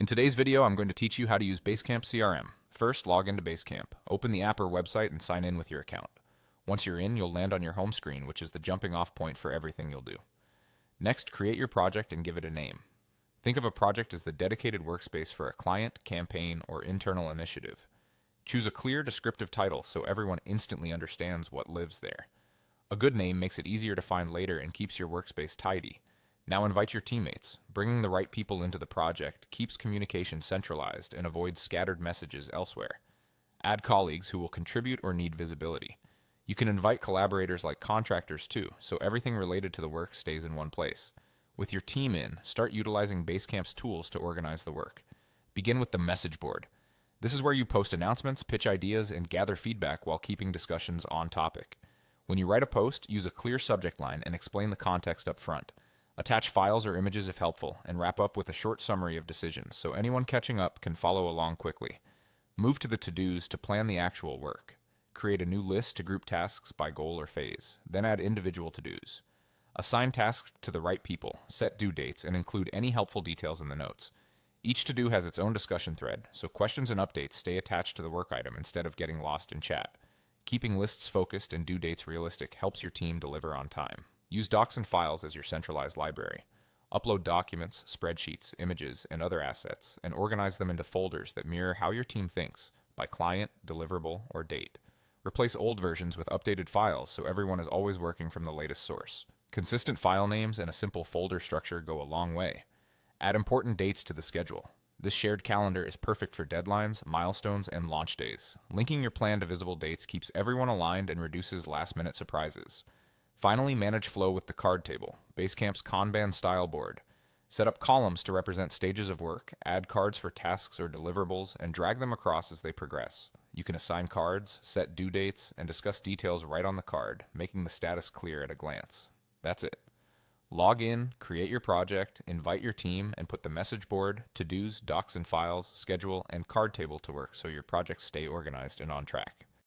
In today's video, I'm going to teach you how to use Basecamp CRM. First, log into Basecamp. Open the app or website and sign in with your account. Once you're in, you'll land on your home screen, which is the jumping off point for everything you'll do. Next, create your project and give it a name. Think of a project as the dedicated workspace for a client, campaign, or internal initiative. Choose a clear, descriptive title so everyone instantly understands what lives there. A good name makes it easier to find later and keeps your workspace tidy. Now invite your teammates. Bringing the right people into the project keeps communication centralized and avoids scattered messages elsewhere. Add colleagues who will contribute or need visibility. You can invite collaborators like contractors too, so everything related to the work stays in one place. With your team in, start utilizing Basecamp's tools to organize the work. Begin with the message board. This is where you post announcements, pitch ideas, and gather feedback while keeping discussions on topic. When you write a post, use a clear subject line and explain the context up front. Attach files or images if helpful, and wrap up with a short summary of decisions so anyone catching up can follow along quickly. Move to the to-dos to plan the actual work. Create a new list to group tasks by goal or phase, then add individual to-dos. Assign tasks to the right people, set due dates, and include any helpful details in the notes. Each to-do has its own discussion thread, so questions and updates stay attached to the work item instead of getting lost in chat. Keeping lists focused and due dates realistic helps your team deliver on time. Use docs and files as your centralized library. Upload documents, spreadsheets, images, and other assets, and organize them into folders that mirror how your team thinks, by client, deliverable, or date. Replace old versions with updated files so everyone is always working from the latest source. Consistent file names and a simple folder structure go a long way. Add important dates to the schedule. This shared calendar is perfect for deadlines, milestones, and launch days. Linking your plan to visible dates keeps everyone aligned and reduces last-minute surprises. Finally, manage flow with the card table, Basecamp's Kanban style board. Set up columns to represent stages of work, add cards for tasks or deliverables, and drag them across as they progress. You can assign cards, set due dates, and discuss details right on the card, making the status clear at a glance. That's it. Log in, create your project, invite your team, and put the message board, to-dos, docs and files, schedule, and card table to work so your projects stay organized and on track.